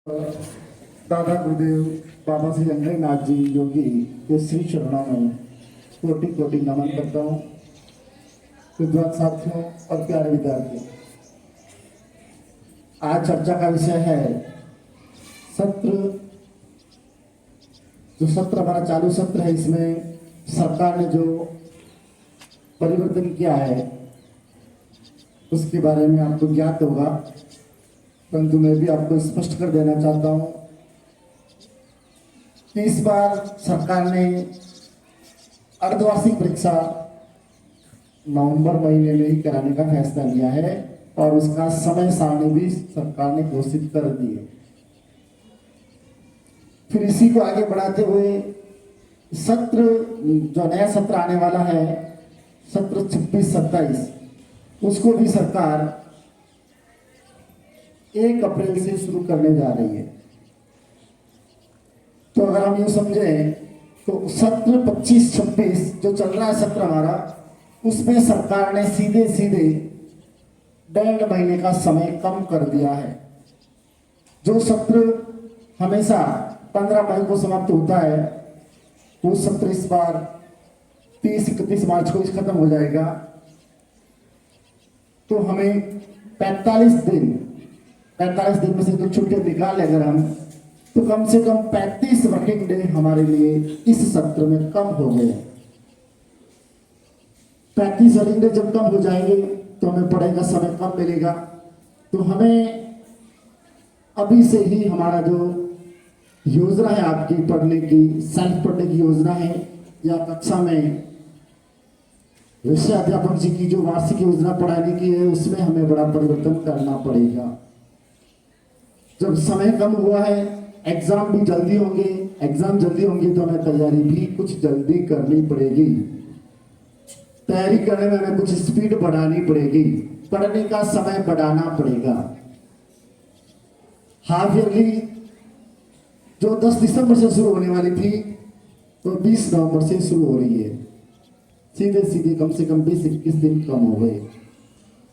दादा गुरुदेव बाबा श्री अंजयनाथ जी योगी के श्री चरणों में कोटि कोटि नमन करता हूँ। विद्वान साथियों और प्यारे विद्यार्थी, आज चर्चा का विषय है सत्र। जो सत्र हमारा चालू सत्र है, इसमें सरकार ने जो परिवर्तन किया है उसके बारे में आपको ज्ञात होगा, परंतु मैं भी आपको स्पष्ट कर देना चाहता हूं कि इस बार सरकार ने अर्धवार्षिक परीक्षा नवंबर महीने में ही कराने का फैसला लिया है और उसका समय सारणी भी सरकार ने घोषित कर दी है। फिर इसी को आगे बढ़ाते हुए सत्र, जो नया सत्र आने वाला है, सत्र 26-27, उसको भी सरकार 1 अप्रैल से शुरू करने जा रही है। तो अगर हम ये समझें तो सत्र 25-26 जो चल रहा है सत्र हमारा, उसमें सरकार ने सीधे सीधे 1.5 महीने का समय कम कर दिया है। जो सत्र हमेशा 15 मई को समाप्त होता है, वो सत्र इस बार 30-31 मार्च को खत्म हो जाएगा। तो हमें 45 दिन में से जो छुट्टियां निकाल अगर हम, तो कम से कम 35 वर्किंग डे हमारे लिए इस सत्र में कम हो गए। 35 वर्किंग डे जब कम हो जाएंगे तो हमें पढ़ाई का समय कम मिलेगा। तो हमें अभी से ही हमारा जो योजना है आपकी पढ़ने की, सेल्फ पढ़ने की योजना है, या कक्षा में विषय अध्यापक जी की जो वार्षिक योजना पढ़ाने की है, उसमें हमें बड़ा परिवर्तन करना पड़ेगा। जब समय कम हुआ है, एग्जाम भी जल्दी होंगे, तो हमें तैयारी भी कुछ जल्दी करनी पड़ेगी। तैयारी करने में हमें कुछ स्पीड बढ़ानी पड़ेगी, पढ़ने का समय बढ़ाना पड़ेगा। हाफ ईयरली जो 10 दिसंबर से शुरू होने वाली थी, तो 20 नवंबर से शुरू हो रही है। सीधे कम से कम 20-21 दिन कम हो गए।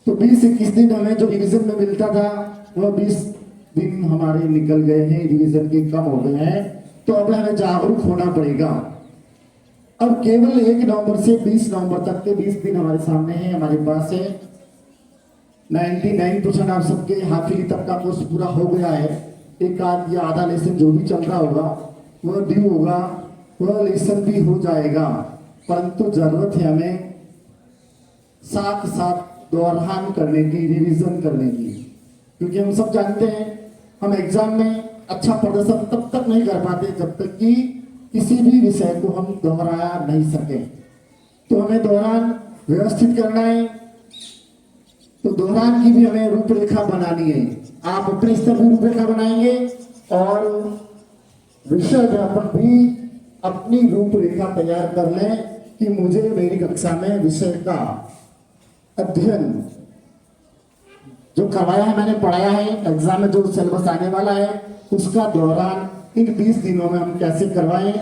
तो 20-21 दिन हमें जो रिवीजन में मिलता था, वह 20 दिन हमारे निकल गए हैं, रिवीजन के कम हो गए हैं। तो अब हमें जागरूक होना पड़ेगा। अब केवल 1 नवंबर से 20 नवंबर तक के 20 दिन हमारे सामने हैं, हमारे पास है। 99% आप सबके हाफ ईयरली तक का कोर्स पूरा हो गया है। एक आध या आधा लेसन जो भी चल रहा होगा वह ड्यू होगा, वह लेसन भी हो जाएगा। परंतु जरूरत है हमें साथ साथ दोहरान करने की, रिवीजन करने की, क्योंकि हम सब जानते हैं हम एग्जाम में अच्छा प्रदर्शन तब तक नहीं कर पाते जब तक कि किसी भी विषय को हम दोहराया नहीं सके। तो हमें दोहरान व्यवस्थित करना है। तो दोहरान की भी हमें रूपरेखा बनानी है। आप अपने स्तर पर रूपरेखा बनाएंगे और विषय अध्यापक भी अपनी रूपरेखा तैयार कर लें कि मुझे मेरी कक्षा में विषय का अध्ययन जो करवाया है, मैंने पढ़ाया है, एग्जाम में जो सिलेबस आने वाला है, उसका दौरान इन 20 दिनों में हम कैसे करवाएं।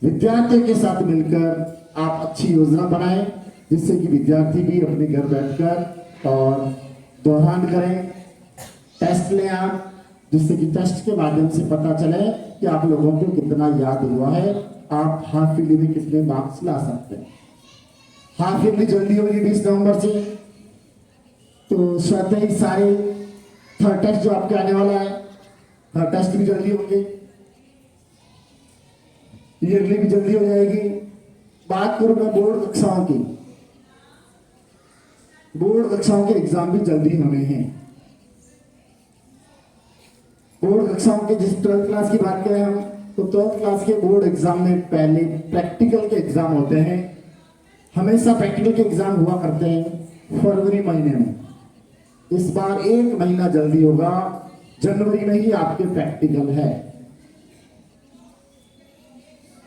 विद्यार्थियों के साथ मिलकर आप अच्छी योजना बनाएं, जिससे कि विद्यार्थी भी अपने घर बैठकर और दोहरान करें। टेस्ट लें आप, जिससे कि टेस्ट के माध्यम से पता चले कि आप लोगों को कितना याद हुआ है, आप हाफ ईयरली में कितने मार्क्स ला सकते हैं। हाफ ईयरली जल्दी होगी 20 नवंबर से, तो स्वतः ही सारे थर्ड टेस्ट जो आपके आने वाला है, थर्ड टेस्ट भी जल्दी होंगे, ईयरली भी जल्दी हो जाएगी। बात करूं मैं बोर्ड कक्षाओं की, बोर्ड कक्षाओं के एग्जाम भी जल्दी होने हैं। बोर्ड कक्षाओं के, जिस 12th क्लास की बात करें हम, तो 12th क्लास के बोर्ड एग्जाम में पहले प्रैक्टिकल के एग्जाम होते हैं। हमेशा प्रैक्टिकल के एग्जाम हुआ करते हैं फरवरी महीने में। इस बार 1 महीना जल्दी होगा, जनवरी में ही आपके प्रैक्टिकल है।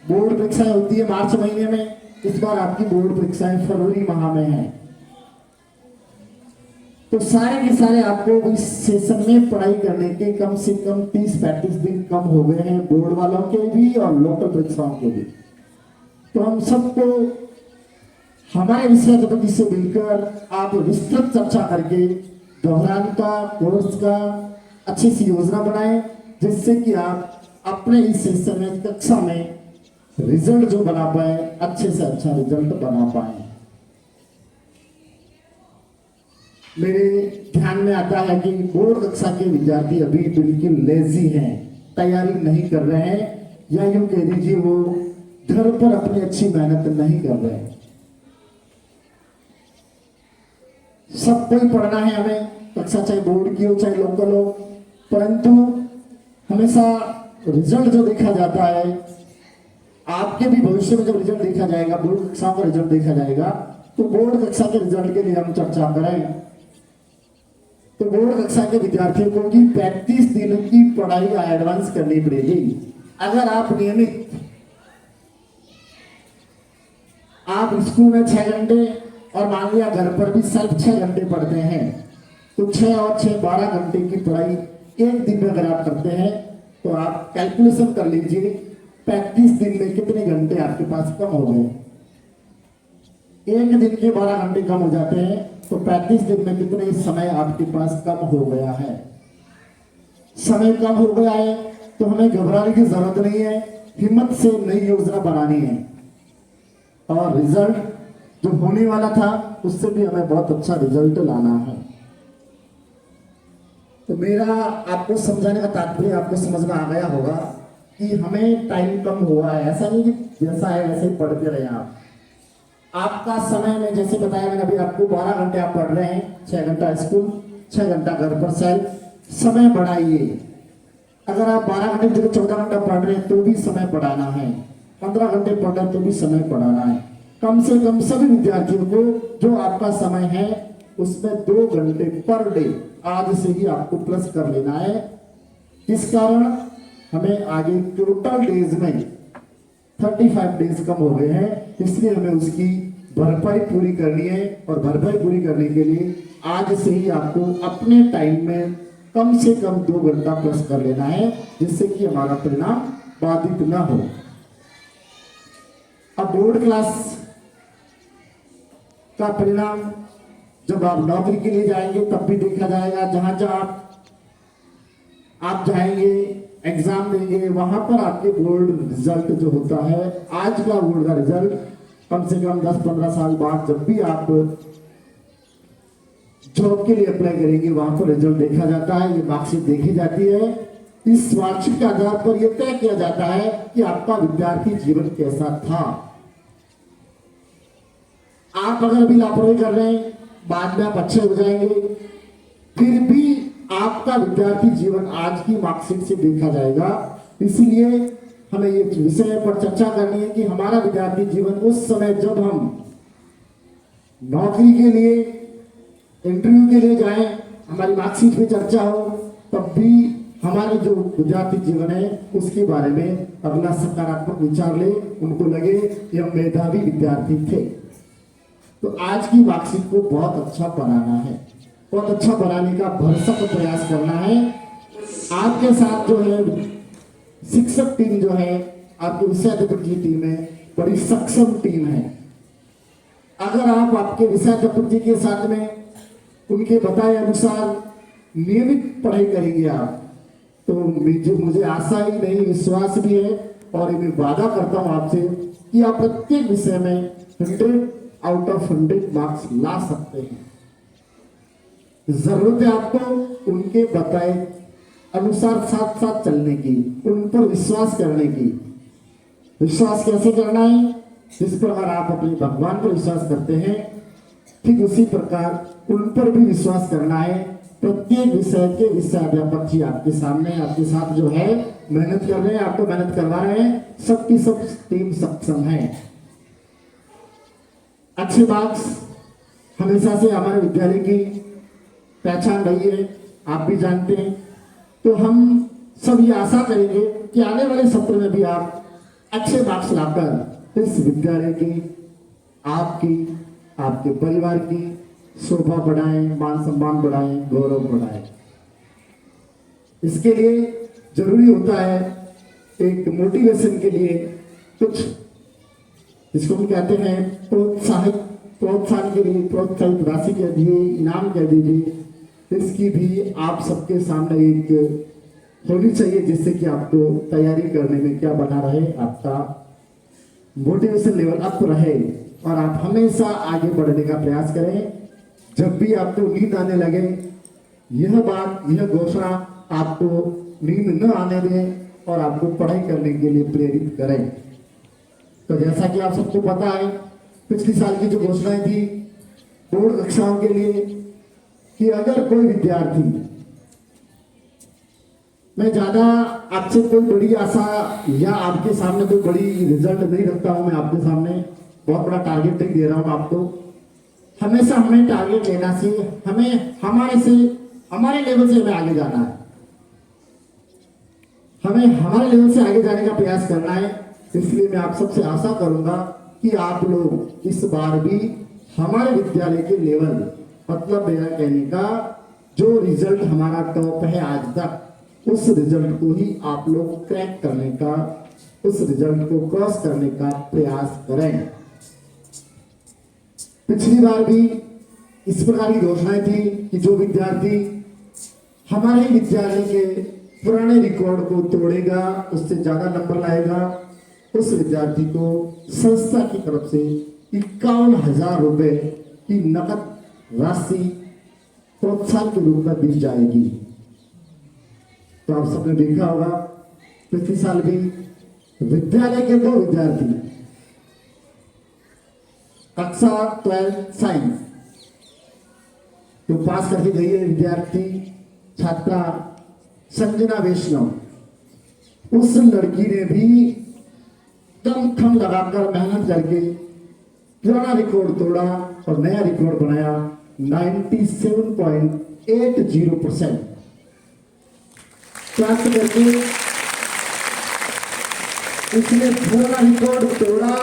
बोर्ड परीक्षाएं होती है मार्च महीने में, इस बार आपकी बोर्ड परीक्षाएं फरवरी माह में है। तो सारे के सारे आपको इस सेशन में पढ़ाई करने के कम से कम 30-35 दिन कम हो गए हैं, बोर्ड वालों के भी और लोकल परीक्षाओं के भी। तो हम सबको हमारे विषय अध्यापक से मिलकर आप विस्तृत चर्चा करके दोहरान का, कोर्स का अच्छी सी योजना बनाएं जिससे कि आप अपने इस सेशन में कक्षा में रिजल्ट जो बना पाए, अच्छे से अच्छा रिजल्ट बना पाए। मेरे ध्यान में आता है कि बोर्ड कक्षा के विद्यार्थी अभी बिल्कुल लेजी हैं, तैयारी नहीं कर रहे हैं, या यूं कह दीजिए वो घर पर अपनी अच्छी मेहनत नहीं कर रहे हैं। सब कोई पढ़ना है हमें, कक्षा चाहे बोर्ड की हो चाहे लोकल हो, परंतु हमेशा रिजल्ट जो देखा जाता है, आपके भी भविष्य में जब रिजल्ट देखा जाएगा, बोर्ड कक्षा का रिजल्ट देखा जाएगा, तो बोर्ड कक्षा के रिजल्ट के लिए हम चर्चा करें। तो बोर्ड कक्षा के विद्यार्थियों को की 35 दिन की पढ़ाई एडवांस करनी पड़ेगी। अगर आप नियमित आप स्कूल में 6 घंटे और मान लिया घर पर भी सिर्फ 6 घंटे पढ़ते हैं, तो 6 और 6 12 घंटे की पढ़ाई एक दिन में अगर आप करते हैं, तो आप कैलकुलेशन कर लीजिए 35 दिन में कितने घंटे आपके पास कम हो गए। एक दिन के 12 घंटे कम हो जाते हैं, तो 35 दिन में कितने समय आपके पास कम हो गया है। समय कम हो गया है तो हमें घबराने की जरूरत नहीं है, हिम्मत से नई योजना बनानी है और रिजल्ट जो होने वाला था उससे भी हमें बहुत अच्छा रिजल्ट लाना है। तो मेरा आपको समझाने का तात्पर्य आपको समझ में आ गया होगा कि हमें टाइम कम हुआ है, ऐसा नहीं कि जैसा है वैसे ही पढ़ते रहे आप। आपका समय में जैसे बताया मैंने अभी आपको 12 घंटे आप पढ़ रहे हैं, 6 घंटा स्कूल 6 घंटा घर पर सेल्फ, समय बढ़ाइए। अगर आप 12 घंटे की जगह 14 घंटा पढ़ रहे हैं तो भी समय पढ़ाना है, 15 घंटे पढ़ रहे हैं तो भी समय पढ़ाना है। कम से कम सभी विद्यार्थियों को जो आपका समय है उसमें 2 घंटे पर डे आज से ही आपको प्लस कर लेना है। इस कारण हमें आगे टोटल डेज में 35 डेज कम हो गए हैं, इसलिए हमें उसकी भरपाई पूरी करनी है और भरपाई पूरी करने के लिए आज से ही आपको अपने टाइम में कम से कम 2 घंटा प्लस कर लेना है, जिससे कि हमारा परिणाम बाधित न हो। अब बोर्ड क्लास का परिणाम जब आप नौकरी के लिए जाएंगे तब भी देखा जाएगा। जहां जहां आप जाएंगे एग्जाम देंगे वहां पर आपके बोर्ड रिजल्ट जो होता है, आज का बोर्ड का रिजल्ट कम से कम 10-15 साल बाद जब भी आप जॉब के लिए अप्लाई करेंगे वहां पर रिजल्ट देखा जाता है, ये मार्कशीट देखी जाती है। इस मार्कशीट के आधार पर यह तय किया जाता है कि आपका विद्यार्थी जीवन कैसा था। आप अगर अभी लापरवाही कर रहे हैं, बाद में आप अच्छे हो जाएंगे, फिर भी आपका विद्यार्थी जीवन आज की मार्कशीट से देखा जाएगा। इसलिए हमें ये विषय पर चर्चा करनी है कि हमारा विद्यार्थी जीवन उस समय जब हम नौकरी के लिए इंटरव्यू के लिए जाएं, हमारी मार्कशीट पे चर्चा हो, तब भी हमारे जो विद्यार्थी जीवन है उसके बारे में अगला सकारात्मक विचार ले, उनको लगे कि हम मेधावी विद्यार्थी थे। तो आज की मार्कशीट को बहुत अच्छा बनाना है, बहुत अच्छा बनाने का भरसक प्रयास करना है। आपके साथ जो है शिक्षक टीम जो है, आपके विषय अध्यापक की टीम है, बड़ी सक्षम टीम है। अगर आप आपके विषय अध्यापक जी के साथ में उनके बताए अनुसार नियमित पढ़ाई करेंगे आप, तो मुझे आशा ही नहीं विश्वास भी है और मैं वादा करता हूं आपसे कि आप प्रत्येक विषय में 100 आउट ऑफ 100 मार्क्स ला सकते हैं। जरूरत है आपको उनके बताए अनुसार साथ साथ चलने की, उन पर विश्वास करने की। विश्वास कैसे करना है? जिस प्रकार आप अपने भगवान पर विश्वास करते हैं, ठीक उसी प्रकार उन पर भी विश्वास करना है। प्रत्येक विषय के विषय अध्यापक जी आपके सामने आपके साथ जो है मेहनत कर रहे हैं, आपको मेहनत करवा रहे हैं, सबकी सब टीम सक्षम है। अच्छे मार्क्स हमेशा से हमारे विद्यालय की पहचान रही है, आप भी जानते हैं। तो हम सब ये आशा करेंगे कि आने वाले सत्र में भी आप अच्छे मार्क्स लाकर इस विद्यालय की, आपकी, आपके परिवार की शोभा बढ़ाएं, मान सम्मान बढ़ाएं, गौरव बढ़ाएं। इसके लिए जरूरी होता है एक मोटिवेशन के लिए कुछ, इसको हम कहते हैं प्रोत्साहन के लिए प्रोत्साहित राशि कह दीजिए, इनाम कह दीजिए, इसकी भी आप सबके सामने एक होनी चाहिए, जिससे कि आपको तैयारी करने में क्या बना रहे, आपका मोटिवेशन लेवल अप रहे और आप हमेशा आगे बढ़ने का प्रयास करें। जब भी आपको नींद आने लगे, यह घोषणा आपको नींद न आने दें और आपको पढ़ाई करने के लिए प्रेरित करें। तो जैसा कि आप सबको पता है, पिछले साल की जो घोषणाएं थी बोर्ड कक्षाओं के लिए, कि अगर कोई विद्यार्थी, मैं ज्यादा आपसे कोई बड़ी आशा या आपके सामने कोई बड़ी रिजल्ट नहीं रखता हूं, मैं आपके सामने बहुत बड़ा टारगेट नहीं दे रहा हूं आपको। हमेशा हमें टारगेट लेना चाहिए, हमें हमारे लेवल से हमें आगे जाना है, हमें हमारे लेवल से आगे जाने का प्रयास करना है। इसलिए मैं आप सबसे आशा करूंगा कि आप लोग इस बार भी हमारे विद्यालय के लेवल, मतलब मेरा कहने का जो रिजल्ट हमारा टॉप है आज तक, उस रिजल्ट को ही आप लोग क्रैक करने का, उस रिजल्ट को क्रॉस करने का प्रयास करें। पिछली बार भी इस प्रकार की घोषणाएं थी कि जो विद्यार्थी हमारे विद्यालय के पुराने रिकॉर्ड को तोड़ेगा, उससे ज्यादा नंबर लाएगा, उस विद्यार्थी को संस्था की तरफ से 51,000 रुपए की नकद राशि प्रोत्साहन के रूप में दी जाएगी। तो आप सबने देखा होगा, पिछले साल भी विद्यालय के 2 विद्यार्थी कक्षा 12 साइंस जो पास करके गई है, विद्यार्थी छात्रा संजना वैष्णव, उस लड़की ने भी दम थम लगाकर मेहनत करके पुराना रिकॉर्ड तोड़ा और नया रिकॉर्ड बनाया। 97.80% प्राप्त करके उसने पुराना रिकॉर्ड तोड़ा,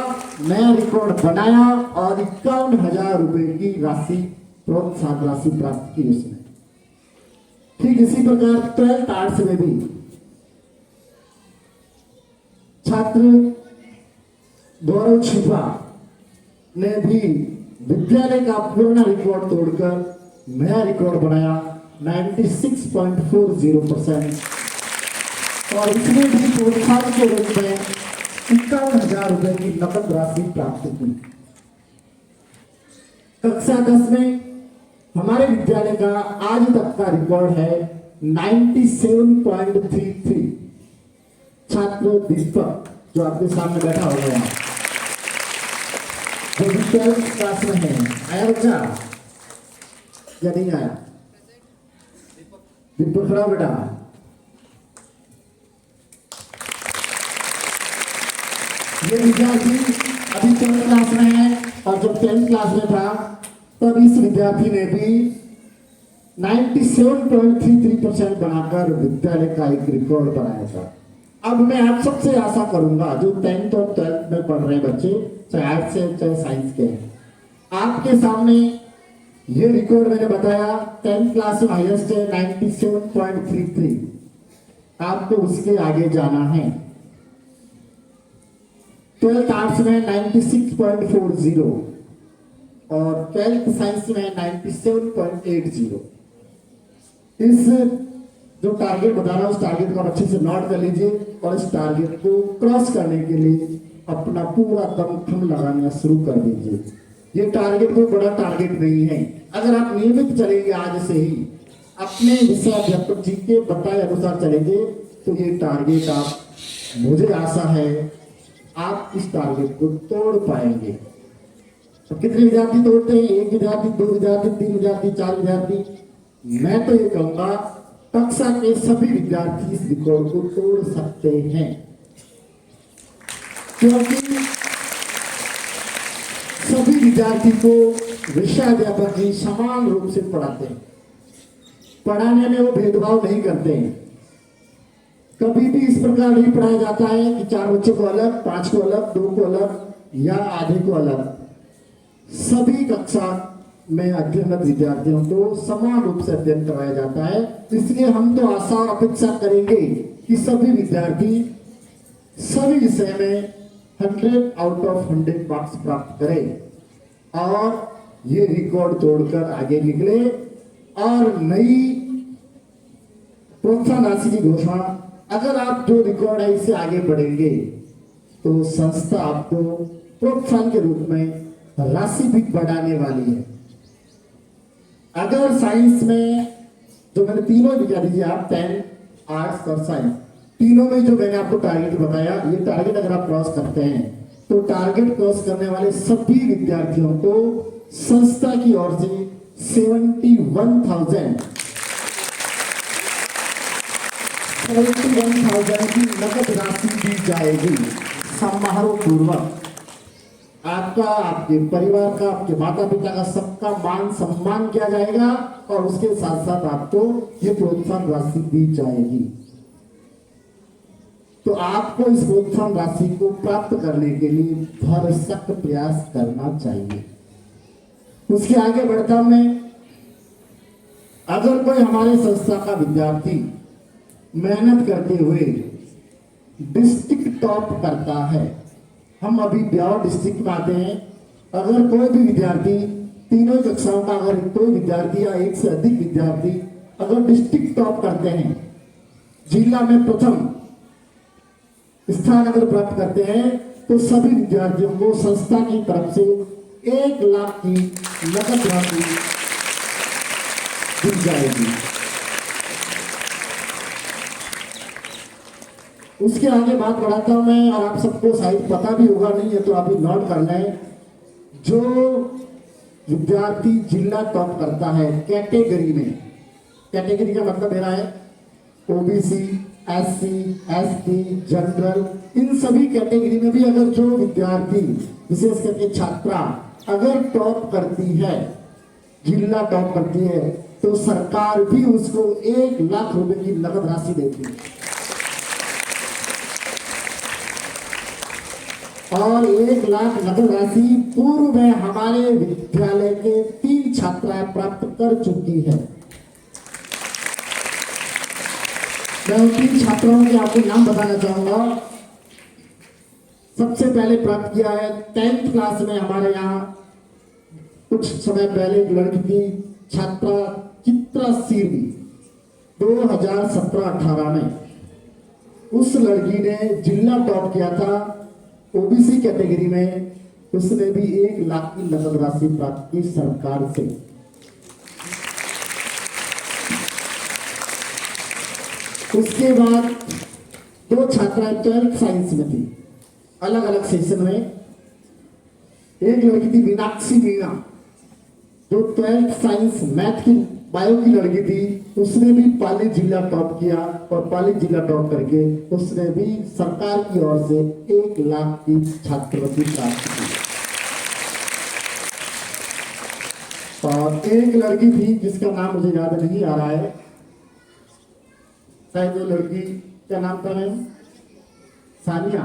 नया रिकॉर्ड बनाया और 51,000 रुपए की राशि, प्रोत्साहन राशि प्राप्त की उसने। ठीक इसी प्रकार 12th आर्ट्स में भी छात्र गौरव छिपा ने भी विद्यालय का पुराना रिकॉर्ड तोड़कर नया रिकॉर्ड बनाया 96.40% और इसमें भी प्रोत्साहन के रूप में 51,000 रुपए की नकद राशि प्राप्त की। कक्षा 10 में हमारे विद्यालय का आज तक का रिकॉर्ड है 97.33। छात्र दीपक जो आपके सामने बैठा हुआ है, जो 12th क्लास में है, आया बच्चा या नहीं आया? दीपक खड़ा बेटा। ये विद्यार्थी अभी 12th क्लास में है और जब 10th क्लास में था तब इस विद्यार्थी ने भी 97.33% बनाकर विद्यालय का एक रिकॉर्ड बनाया था। अब मैं आप सबसे आशा करूंगा, जो 10th और 12th में पढ़ रहे बच्चे, चाहे आर्ट्स से चाहे साइंस के, आपके सामने ये रिकॉर्ड मैंने बताया 10th क्लास में हाईएस्ट है 97.33। आपको उसके आगे जाना है। 12th आर्ट्स में 96.40 और 12th साइंस में 97.80। इस जो टारगेट बता रहा हूं, उस टारगेट को अच्छे से नोट कर लीजिए और इस टारगेट को क्रॉस करने के लिए अपना पूरा दमखम लगाना शुरू कर दीजिए। ये टारगेट कोई बड़ा टारगेट नहीं है। अगर आप नियमित चलेंगे, आज से ही अपने विषय अध्यापक जी के बताए अनुसार चलेंगे, तो ये टारगेट आप, मुझे आशा है आप इस टारगेट को तोड़ पाएंगे। तो कितने विद्यार्थी तोड़ते हैं? 1 विद्यार्थी, 2 विद्यार्थी, 3 विद्यार्थी, 4 विद्यार्थी। मैं तो ये कहूंगा कक्षा के सभी विद्यार्थी इस रिकॉर्ड को तोड़ सकते हैं, क्योंकि सभी विद्यार्थी को विषयाध्यापक जी समान रूप से पढ़ाते हैं। पढ़ाने में वो भेदभाव नहीं करते हैं। कभी भी इस प्रकार नहीं पढ़ाया जाता है कि 4 बच्चों को अलग, 5 को अलग, 2 को अलग या आधे को अलग। सभी कक्षा में अध्ययनरत विद्यार्थियों को समान रूप से अध्ययन कराया जाता है। इसलिए हम तो आशा और अपेक्षा करेंगे कि सभी विद्यार्थी सभी विषय में 100 आउट ऑफ 100 मार्क्स प्राप्त करें और ये रिकॉर्ड तोड़कर आगे निकले और नई प्रोत्साहन राशि की घोषणा, अगर आप जो रिकॉर्ड है इससे आगे बढ़ेंगे तो संस्था आपको प्रोत्साहन के रूप में राशि भी बढ़ाने वाली है। अगर साइंस में जो मैंने तीनों दिखा दीजिए आप, 10, आर्ट्स और साइंस, तीनों में जो मैंने आपको टारगेट बताया, ये टारगेट अगर आप क्रॉस करते हैं तो टारगेट क्रॉस करने वाले सभी विद्यार्थियों को संस्था की ओर से 71,000 की नकद राशि दी जाएगी समारोह पूर्वक। आपका, आपके परिवार का, आपके माता पिता का, सबका मान सम्मान किया जाएगा और उसके साथ साथ आपको ये प्रोत्साहन राशि दी जाएगी। तो आपको इस प्रोत्साहन राशि को प्राप्त करने के लिए भरसक प्रयास करना चाहिए। उसके आगे बढ़ता मैं, अगर कोई हमारे संस्था का विद्यार्थी मेहनत करते हुए डिस्ट्रिक्ट टॉप करता है, हम अभी ब्यावर डिस्ट्रिक्ट में आते हैं, अगर कोई भी विद्यार्थी तीनों कक्षाओं का, अगर कोई विद्यार्थी या एक से अधिक विद्यार्थी अगर डिस्ट्रिक्ट टॉप करते हैं, जिला में प्रथम स्थान अगर प्राप्त करते हैं, तो सभी विद्यार्थियों को संस्था की तरफ से 1 लाख की नकद राशि दी जाएगी। उसके आगे बात बढ़ाता हूं मैं, और आप सबको शायद पता भी होगा, नहीं है तो आप नोट कर लें। जो विद्यार्थी जिला टॉप करता है कैटेगरी में, कैटेगरी का मतलब मेरा है ओबीसी, एससी, एसटी, जनरल, इन सभी कैटेगरी में भी अगर जो विद्यार्थी, विशेष करके छात्रा अगर टॉप करती है, जिला टॉप करती है, तो सरकार भी उसको 1 लाख रुपए की नकद राशि देती है। और 1 लाख नकद राशि पूर्व में हमारे विद्यालय के 3 छात्राएं प्राप्त कर चुकी है। मैं उन 3 छात्राओं के आपको नाम बताना चाहूंगा। सबसे पहले प्राप्त किया है 10th क्लास में हमारे यहाँ कुछ समय पहले एक लड़की थी, छात्रा चित्रा सिरवी, 2017-18 में उस लड़की ने जिला टॉप किया था ओबीसी कैटेगरी में। उसने भी 1 लाख की नकद राशि प्राप्त की सरकार से। उसके बाद 2 छात्राएं 12th साइंस में थी, अलग अलग सेशन में। एक लड़की थी मीनाक्षी मीणा, जो 12th साइंस मैथ की, बायो की लड़की थी, उसने भी पाली जिला टॉप किया और पाली जिला टॉप करके उसने भी सरकार की ओर से 1 लाख की छात्रवृत्ति प्राप्त की। और एक लड़की थी जिसका नाम मुझे याद नहीं आ रहा है, शायद वो लड़की क्या नाम था मैम, सानिया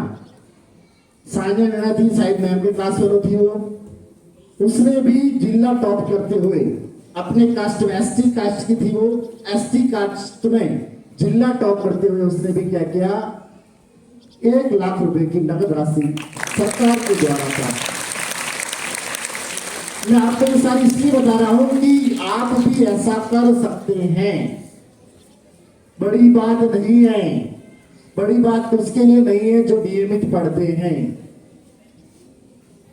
मीणा थी, शायद मैम के क्लास फेलो थी वो। उसने भी जिला टॉप करते हुए अपने कास्ट में, एसटी कास्ट की थी वो, एसटी कास्ट में जिला टॉप करते हुए उसने भी क्या किया, 1 लाख रुपए की नकद राशि सरकार के द्वारा प्राप्त। मैं आपको ये सारी इसलिए बता रहा हूं कि आप भी ऐसा कर सकते हैं। बड़ी बात नहीं है, बड़ी बात उसके लिए नहीं है जो नियमित पढ़ते हैं,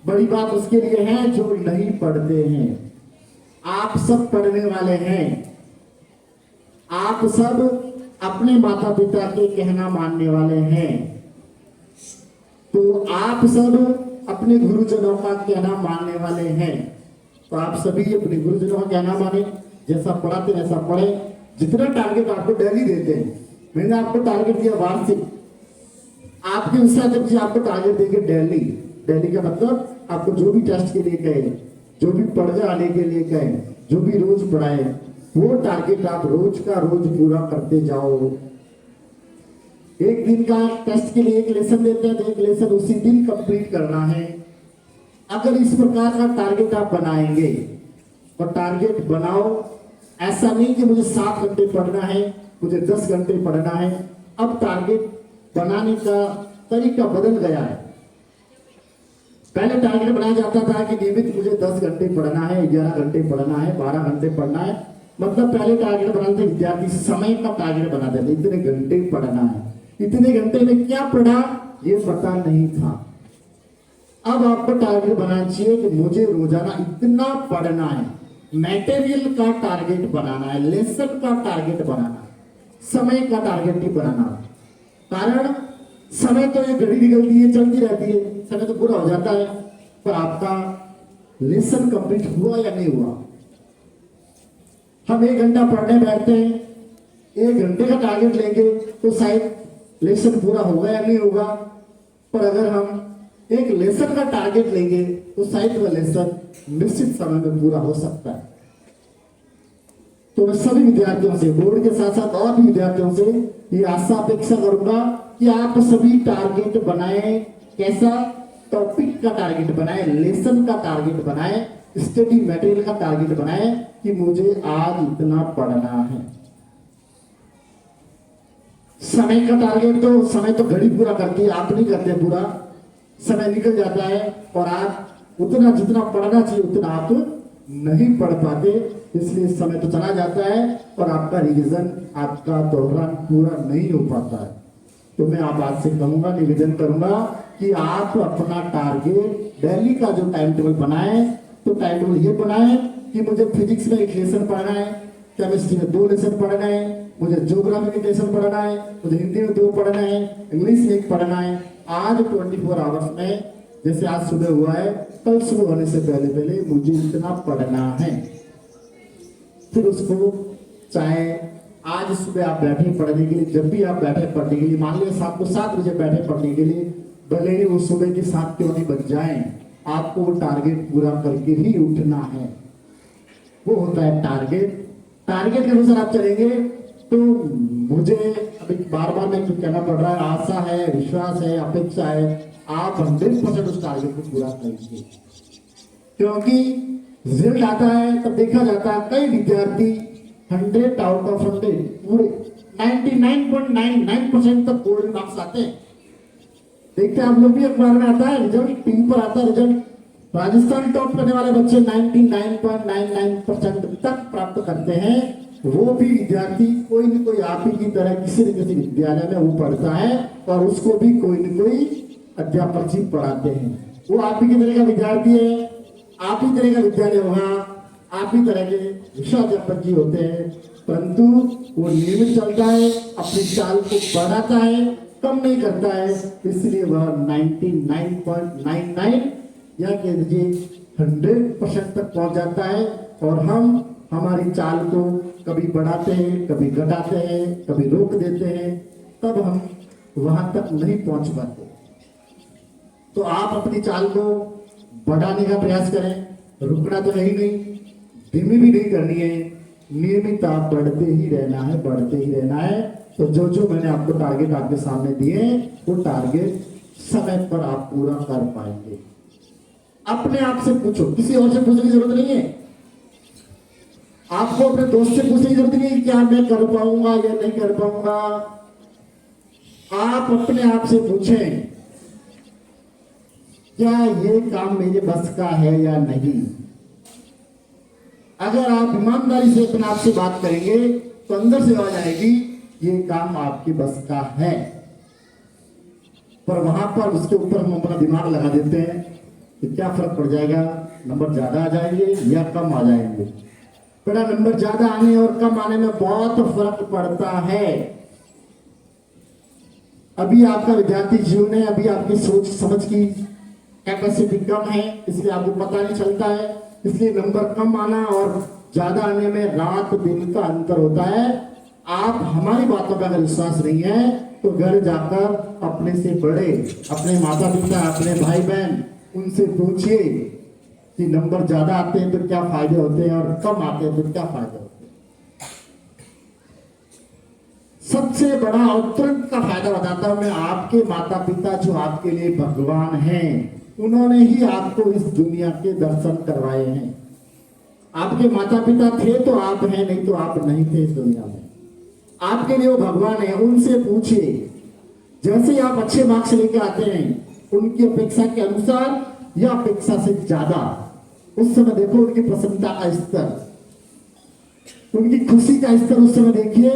बड़ी बात उसके लिए है जो नहीं पढ़ते हैं। आप सब पढ़ने वाले हैं, आप सब अपने माता पिता के कहना मानने वाले हैं, तो आप सब अपने गुरुजनों का कहना मानने वाले हैं। तो आप सभी अपने गुरुजनों का कहना माने, जैसा पढ़ाते वैसा पढ़े। जितना टारगेट आपको डेली देते हैं, मैंने आपको टारगेट दिया वार्षिक, आपके उससे अधिक आपको टारगेट देंगे डेली। डेली का मतलब आपको जो भी टेस्ट के लिए कहे, जो भी पढ़ने आने के लिए कहे, जो भी रोज पढ़ाए, वो टारगेट आप रोज का रोज पूरा करते जाओ। एक दिन का टेस्ट के लिए एक लेसन देते हैं, तो एक लेसन उसी दिन कंप्लीट करना है। अगर इस प्रकार का टारगेट आप बनाएंगे, और टारगेट बनाओ, ऐसा नहीं कि मुझे 7 घंटे पढ़ना है, मुझे 10 घंटे पढ़ना है। अब टारगेट बनाने का तरीका बदल गया है। पहले टारगेट बनाया जाता था कि नियमित मुझे 10 घंटे पढ़ना है, 11 घंटे पढ़ना है, 12 घंटे पढ़ना है। मतलब पहले टारगेट बनाते थे विद्यार्थी समय का टारगेट बनाते थे, इतने घंटे पढ़ना है, इतने घंटे में क्या पढ़ा ये पता नहीं था। अब आपको टारगेट बनाना चाहिए कि मुझे रोजाना इतना पढ़ना है, मटेरियल का टारगेट बनाना है, लेसन का टारगेट बनाना है, समय का टारगेट नहीं बनाना। कारण समय तो ये घड़ी निकलती है, चलती रहती है, समय तो पूरा हो जाता है, पर आपका लेसन कंप्लीट हुआ या नहीं हुआ। हम 1 घंटा पढ़ने बैठते हैं, 1 घंटे का टारगेट लेंगे तो शायद लेसन पूरा होगा या नहीं होगा। पर अगर हम एक लेसन का टारगेट लेंगे तो शायद वह लेसन निश्चित समय में पूरा हो सकता है। तो मैं सभी विद्यार्थियों से, बोर्ड के साथ साथ और भी विद्यार्थियों से ये आशा अपेक्षा करूंगा कि आप सभी टारगेट बनाएं। कैसा? टॉपिक का टारगेट बनाएं, लेसन का टारगेट बनाएं, स्टडी मटेरियल का टारगेट बनाएं कि मुझे आज इतना पढ़ना है। समय का टारगेट तो समय तो घड़ी पूरा करती है, आप नहीं करते पूरा, समय निकल जाता है और आप उतना जितना पढ़ना चाहिए उतना आप नहीं पढ़ पाते, इसलिए समय तो चला जाता है और आपका रिवीजन, आपका दोहरान पूरा नहीं हो पाता है। तो मैं आप आज से कहूंगा, निवेदन करूंगा कि आप अपना टारगेट डेली का जो टाइम टेबल बनाए, तो टाइम टेबल ये बनाए कि मुझे फिजिक्स में 1 लेसन पढ़ना है, केमिस्ट्री में 2 लेसन पढ़ना है, मुझे ज्योग्राफी में लेसन पढ़ना है, मुझे हिंदी में 2 पढ़ना है, इंग्लिश में 1 पढ़ना है। आज 24 आवर्स में, जैसे आज सुबह हुआ है, कल सुबह होने से पहले पहले मुझे इतना पढ़ना है। फिर उसको चाहे आज सुबह आप बैठे पढ़ने के लिए, जब भी आप बैठे पढ़ने के लिए, मान लिया शाम को 7 बजे बैठे पढ़ने के लिए, भले ही वो सुबह के 7 क्यों नहीं बज जाए, आपको वो टारगेट पूरा करके ही उठना है। वो होता है टारगेट। टारगेट के अनुसार आप चलेंगे तो मुझे अभी बार बार मैं कहना पड़ रहा है, आशा है, विश्वास है, अपेक्षा है, आप 100% उस टारगेट को पूरा करेंगे। क्योंकि रिजल्ट आता है तब देखा जाता है कई विद्यार्थी 100 आउट ऑफ 100 पूरे 99.99% तक गोल्डन मार्क्स आते हैं। देखते हैं आप लोग भी, अखबार में आता है रिजल्ट, टीवी पर आता है रिजल्ट, राजस्थान टॉप करने वाले बच्चे 99.99% तक प्राप्त करते हैं। वो भी विद्यार्थी कोई न कोई आप ही की तरह किसी न किसी विद्यालय में वो पढ़ता है और उसको भी कोई न कोई अध्यापक जी पढ़ाते हैं। वो आप ही की तरह का विद्यार्थी है, आप ही तरह का विद्यालय होगा, आप ही तरह के विषयाध्यापक जी होते हैं, परंतु वो नियमित चलता है, अपनी चाल को बढ़ाता है, कम नहीं करता है, इसलिए वह 99.99 या कह दीजिए 100% तक पहुंच जाता है। और हम हमारी चाल को कभी बढ़ाते हैं, कभी घटाते हैं, कभी रोक देते हैं, तब हम वहां तक नहीं पहुंच पाते। तो आप अपनी चाल को बढ़ाने का प्रयास करें, रुकना तो है ही नहीं, धीमी भी नहीं करनी है, नियमित आप बढ़ते ही रहना है, बढ़ते ही रहना है। तो जो जो मैंने आपको टारगेट आपके सामने दिए, वो टारगेट समय पर आप पूरा कर पाएंगे। अपने आप से पूछो, किसी और से पूछने की जरूरत नहीं है। आपको अपने दोस्त से पूछने की जरूरत नहीं है क्या मैं कर पाऊंगा या नहीं कर पाऊंगा। आप अपने आप से पूछें, क्या ये काम मेरे बस का है या नहीं। अगर आप ईमानदारी से अपने आप से बात करेंगे तो अंदर से आवाज आएगी, ये काम आपके बस का है। पर वहां पर उसके ऊपर हम अपना दिमाग लगा देते हैं कि क्या फर्क पड़ जाएगा, नंबर ज्यादा आ जाएंगे या कम आ जाएंगे। बड़ा नंबर ज्यादा आने और कम आने में बहुत फर्क पड़ता है। अभी आपका विद्यार्थी जीवन है, अभी आपकी सोच समझ की कैपेसिटी कम है, इसलिए आपको पता नहीं चलता है। इसलिए नंबर कम आना और ज्यादा आने में रात दिन का अंतर होता है। आप हमारी बातों पर अगर विश्वास नहीं है तो घर जाकर अपने से बड़े, अपने माता पिता, अपने भाई बहन, उनसे पूछिए कि नंबर ज्यादा आते हैं तो क्या फायदे होते हैं और कम आते हैं तो क्या फायदे होते हैं। सबसे बड़ा और तुरंत का फायदा बताता हूं मैं, आपके माता पिता जो आपके लिए भगवान हैं, उन्होंने ही आपको इस दुनिया के दर्शन करवाए हैं। आपके माता पिता थे तो आप हैं, नहीं तो आप नहीं थे इस दुनिया में। आपके लिए वो भगवान है, उनसे पूछिए। जैसे ही आप अच्छे मार्क्स लेके आते हैं उनकी अपेक्षा के अनुसार या अपेक्षा से ज्यादा, उस समय देखो उनकी प्रसन्नता का स्तर, उनकी खुशी का स्तर उस समय देखिए,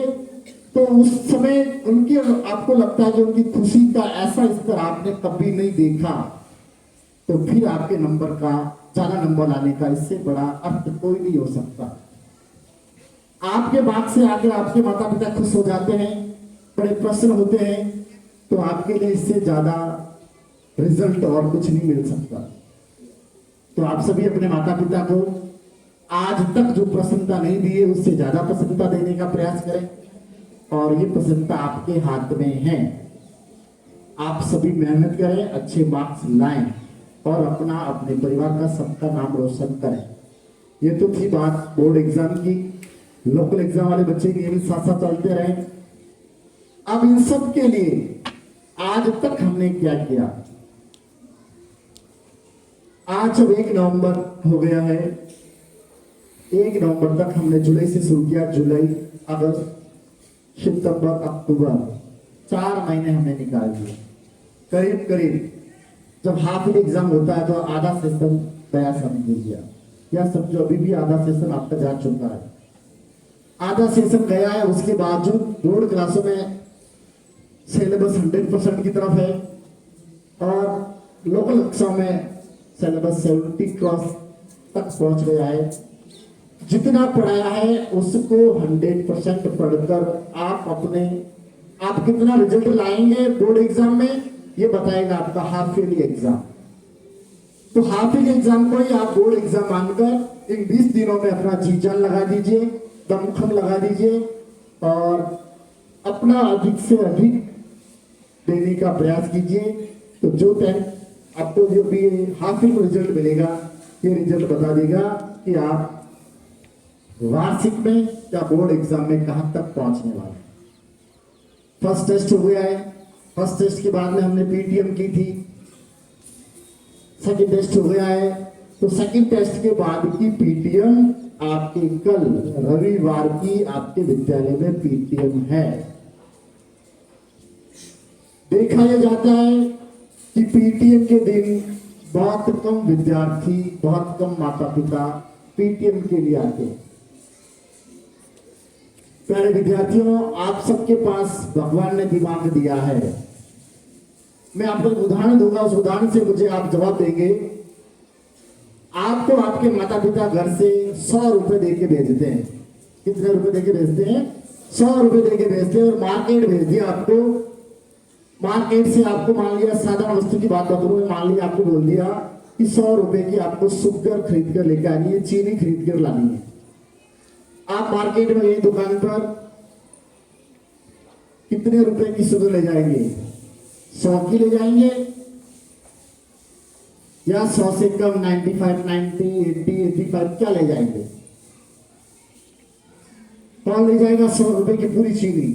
तो उस समय उनकी, आपको लगता है कि उनकी खुशी का ऐसा स्तर आपने कभी नहीं देखा, तो फिर आपके नंबर का, ज्यादा नंबर लाने का इससे बड़ा अर्थ कोई नहीं हो सकता। आपके मार्क्स से आकर आपके माता पिता खुश हो जाते हैं, बड़े प्रसन्न होते हैं, तो आपके लिए इससे ज्यादा रिजल्ट और कुछ नहीं मिल सकता। तो आप सभी अपने माता पिता को आज तक जो प्रसन्नता नहीं दी है उससे ज्यादा प्रसन्नता देने का प्रयास करें, और ये प्रसन्नता आपके हाथ में है। आप सभी मेहनत करें, अच्छे मार्क्स लाएं और अपना, अपने परिवार का, सबका नाम रोशन करें। ये तो थी बात बोर्ड एग्जाम की। लोकल एग्जाम वाले बच्चे के भी साथ साथ चलते रहे। अब इन सब के लिए आज तक हमने क्या किया? आज अब 1 नवंबर हो गया है। 1 नवंबर तक हमने जुलाई से शुरू किया, जुलाई, अगस्त, सितंबर, अक्टूबर, 4 महीने हमने निकाल दिए। करीब करीब जब हाफ ईयर एग्जाम होता है तो आधा सेशन गया, समझ लीजिए, या समझो अभी भी आधा सेशन आपका जा चुका है। आधा सेशन गया है, उसके बावजूद बोर्ड क्लासों में सिलेबस 100% की तरफ है, और लोकल कक्षाओं में सिलेबस 70 क्रॉस तक पहुंच गया है। जितना पढ़ाया है उसको 100% पढ़कर आप कितना रिजल्ट लाएंगे बोर्ड एग्जाम में, ये बताएगा आपका हाफ ईयरली एग्जाम। तो हाफ ईयरली एग्जाम को ही आप बोर्ड एग्जाम मानकर इन 20 दिनों में अपना जी जान लगा दीजिए, दमखम लगा दीजिए, और अपना अधिक से अधिक देने का प्रयास कीजिए। तो जो टाइम आपको जो भी हाफ ईयर रिजल्ट मिलेगा, ये रिजल्ट बता देगा कि आप वार्षिक में या बोर्ड एग्जाम में कहां तक पहुंचने वाले। फर्स्ट टेस्ट हो गया है, फर्स्ट टेस्ट के बाद में हमने पीटीएम की थी, सेकंड टेस्ट हो गया है, तो सेकंड टेस्ट के बाद की पीटीएम आपके कल रविवार की आपके विद्यालय में पीटीएम है। देखा यह जाता है कि पीटीएम के दिन बहुत कम विद्यार्थी, बहुत कम माता पिता पीटीएम के लिए आते हैं। प्यारे विद्यार्थियों, आप सबके पास भगवान ने दिमाग दिया है। मैं आपको एक उदाहरण दूंगा, उस उदाहरण से मुझे आप जवाब देंगे। आपको आपके माता पिता घर से 100 रुपए देके भेजते हैं। कितने रुपए देके भेजते हैं? 100 रुपए देके भेजते हैं, और मार्केट भेज दिया आपको। मार्केट से आपको, मान लिया, साधारण वस्तु की बात करूं, मान लिया आपको बोल दिया कि 100 रुपए की आपको शुगर खरीद कर लेकर आनी है, चीनी खरीद कर लानी है। आप मार्केट में गए, दुकान पर, कितने रुपए की शुगर ले जाएंगे? 100 की ले जाएंगे, या 100 से कम 95, 90, 80, 85 क्या ले जाएंगे? कौन ले जाएगा 100 रुपए की पूरी चीनी?